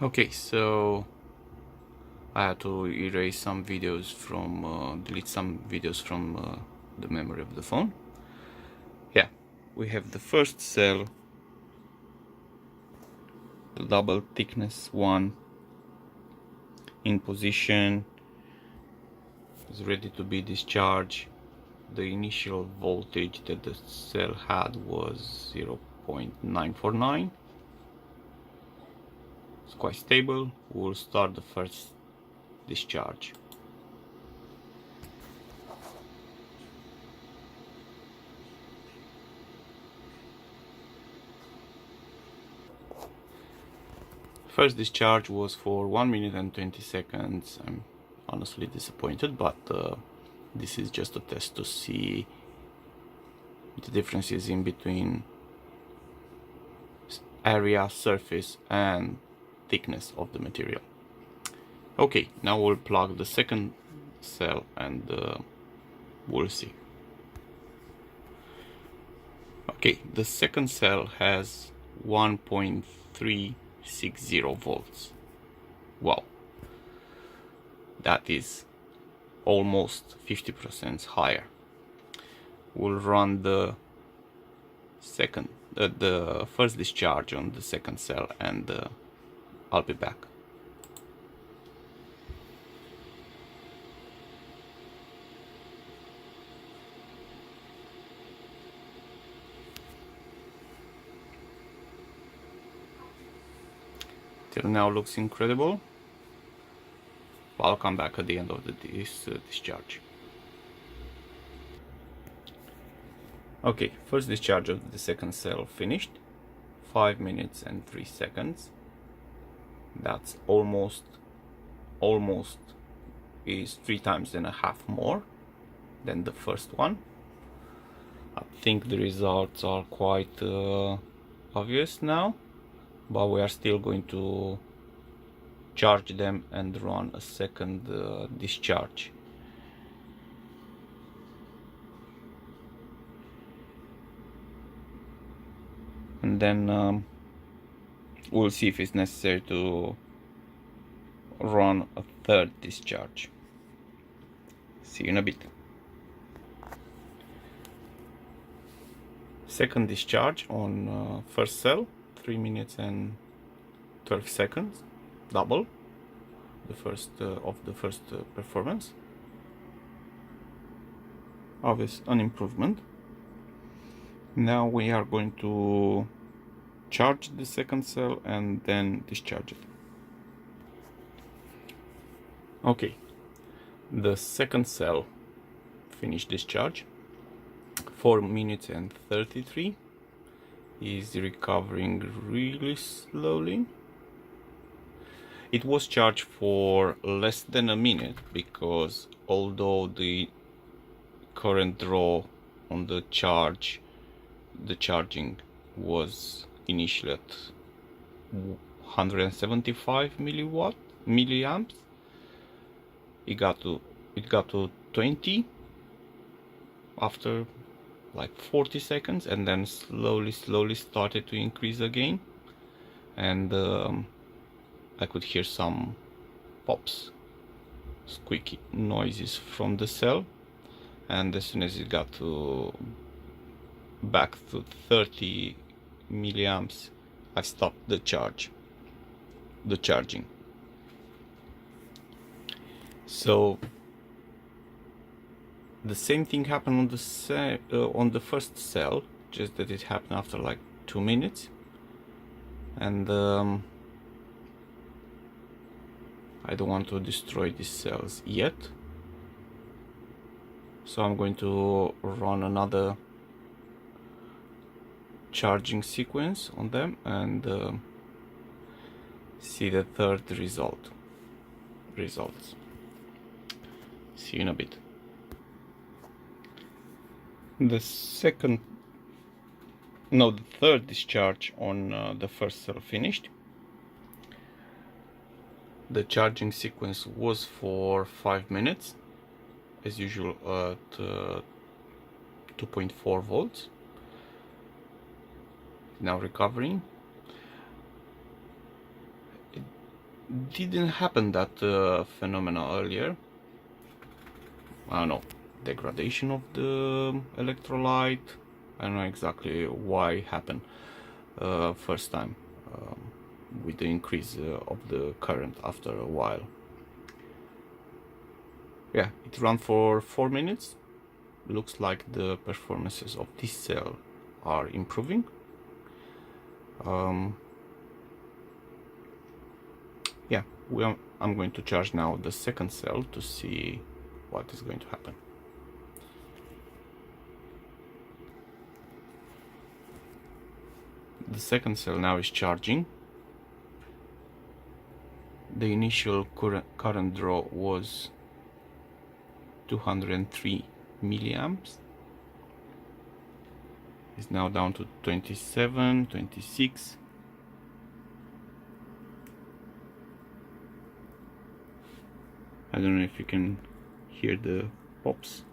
Okay, so I had to erase some videos from, delete some videos from the memory of the phone. Yeah, we have the first cell, the double thickness one, in position, is ready to be discharged. The initial voltage that the cell had was 0.949. It's quite stable. We'll start the first discharge. First discharge was for 1 minute and 20 seconds. I'm honestly disappointed, but this is just a test to see the differences in between area, surface and thickness of the material. Okay, now we'll plug the second cell and we'll see. Okay, the second cell has 1.360 volts. Wow, that is almost 50% higher. We'll run the first discharge on the second cell and I'll be back. Till now looks incredible. I'll come back at the end of this discharge. Okay, first discharge of the second cell finished. 5 minutes and 3 seconds. That's almost is 3 times and a half more than the first one. I think the results are quite obvious now, but we are still going to charge them and run a second discharge. And then we'll see if it's necessary to run a third discharge. See you in a bit. Second discharge on first cell, 3 minutes and 12 seconds, double the first performance. Obvious an improvement. Now we are going to charge the second cell and then discharge it. Okay, the second cell finished discharge. 4 minutes and 33. Is recovering really slowly. It was charged for less than a minute because although the current draw on the charging was initially at 175 milliamps, it got to 20 after like 40 seconds, and then slowly started to increase again, and I could hear some pops, squeaky noises from the cell, and as soon as it got to back to 30 milliamps, I stopped the charging. So the same thing happened on the first cell, just that it happened after like 2 minutes, and I don't want to destroy these cells yet, so I'm going to run another charging sequence on them and see the third results. See you in a bit. The third discharge on the first cell finished. The charging sequence was for 5 minutes, as usual at 2.4 volts. Now recovering. didn't happen that phenomena earlier. I don't know, degradation of the electrolyte. I don't know exactly why it happened first time with the increase of the current after a while. Yeah, it ran for 4 minutes. Looks like the performances of this cell are improving. Yeah, I'm going to charge now the second cell to see what is going to happen. The second cell now is charging. The initial current draw was 203 milliamps. It's now down to 27, 26. I don't know if you can hear the pops.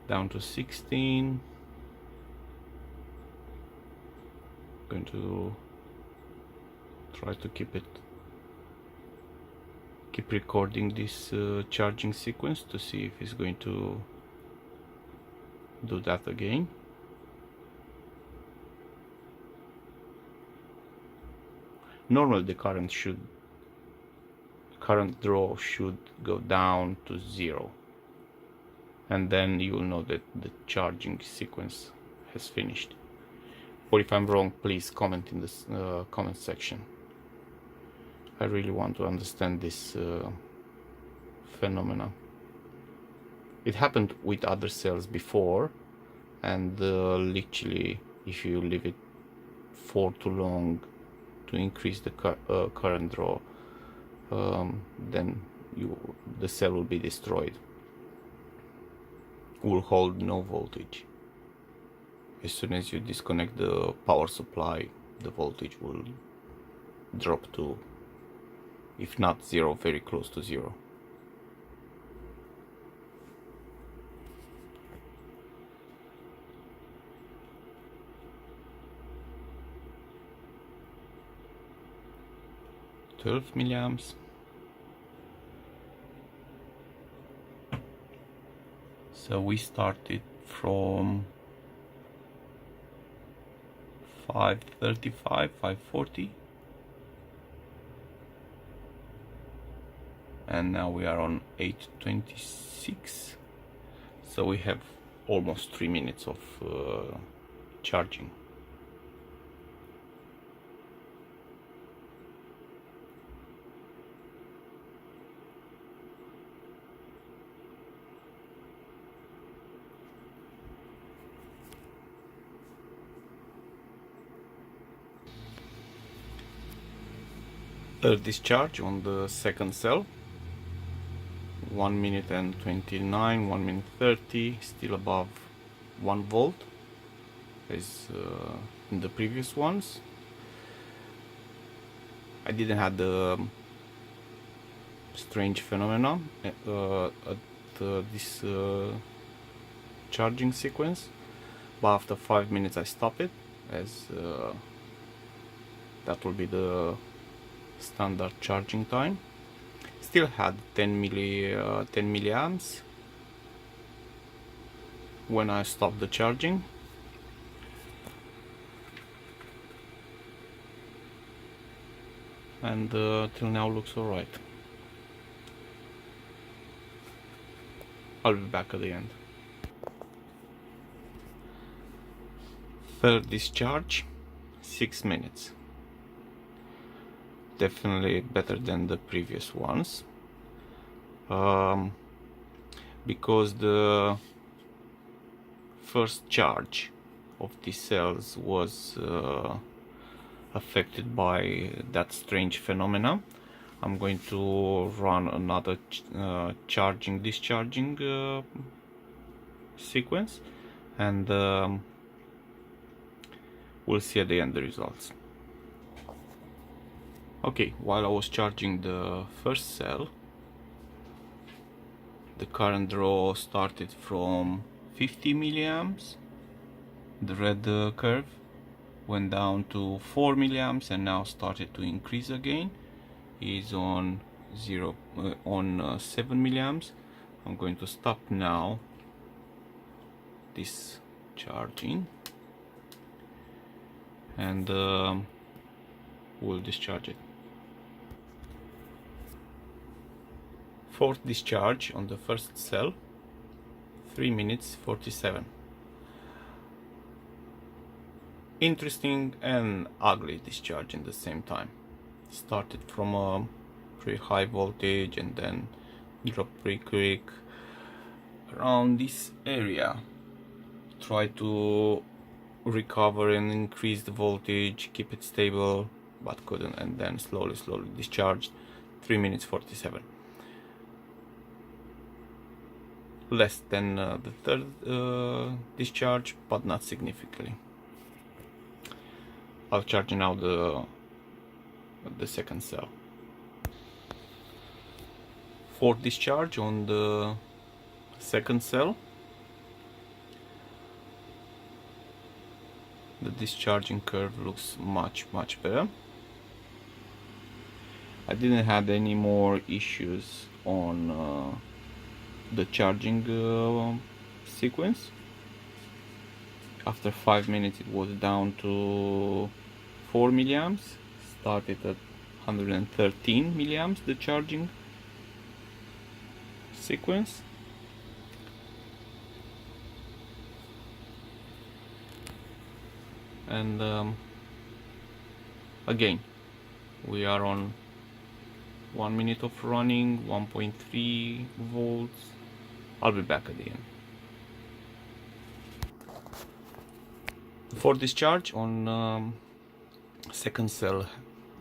Down to 16. Going to try to keep recording this charging sequence to see if it's going to do that again. Normally the current draw should go down to 0, and then you will know that the charging sequence has finished. Or if I'm wrong, please comment in the comment section. I really want to understand this phenomena. It happened with other cells before, and literally if you leave it for too long to increase the current draw, then the cell will be destroyed, will hold no voltage. As soon as you disconnect the power supply, the voltage will drop to, if not 0, very close to 0. $12 milliamps. So we started from 535, 540, and now we are on 826. So we have almost 3 minutes of charging. Discharge on the second cell, 1 minute and 29, 1 minute 30, still above 1 volt as in the previous ones. I didn't have the strange phenomena at this charging sequence, but after 5 minutes I stopped it, as that will be the standard charging time. Still had 10 milliamps when I stopped the charging. And till now looks alright. I'll be back at the end. Third discharge, 6 minutes. Definitely better than the previous ones, because the first charge of these cells was affected by that strange phenomena. I'm going to run another charging discharging sequence, and we'll see at the end the results. Okay, while I was charging the first cell, The current draw started from 50 milliamps. The red curve went down to 4 milliamps and now started to increase again. Is on 7 milliamps. I'm going to stop now this charging and we'll discharge it. Fourth discharge on the first cell, 3 minutes 47. Interesting and ugly discharge in the same time. Started from a pretty high voltage and then dropped pretty quick around this area. Try to recover and increase the voltage, keep it stable, but couldn't, and then slowly discharged. 3 minutes 47. Less than the third discharge, but not significantly. I'll charge now the second cell. Fourth discharge on the second cell. The discharging curve looks much better. I didn't have any more issues on the charging sequence. After 5 minutes it was down to 4 milliamps. Started at 113 milliamps the charging sequence. And again we are on 1 minute of running, 1.3 volts. I'll be back at the end. For discharge on second cell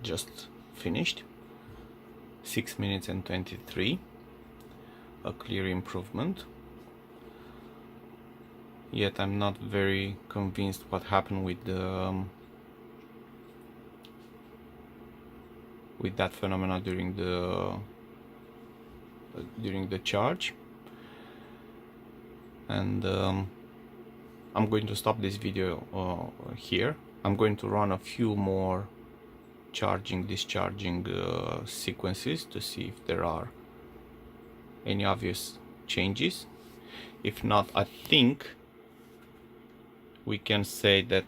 just finished, 6 minutes and 23, a clear improvement. Yet I'm not very convinced what happened with that phenomena during the charge, and I'm going to stop this video here. I'm going to run a few more charging discharging sequences to see if there are any obvious changes. If not, I think we can say that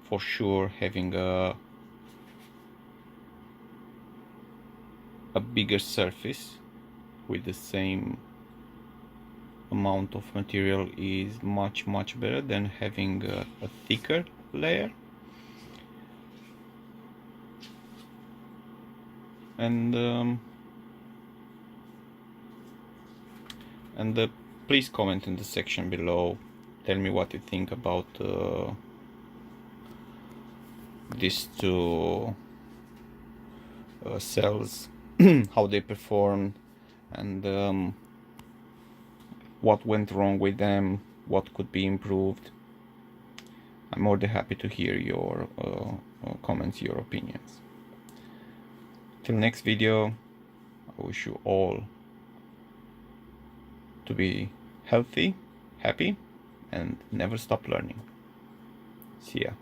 for sure having a bigger surface with the same amount of material is much better than having a thicker layer. And please comment in the section below, tell me what you think about these two cells, how they performed, and what went wrong with them, what could be improved. I'm more than happy to hear your comments, your opinions. Till next video, I wish you all to be healthy, happy, and never stop learning. See ya.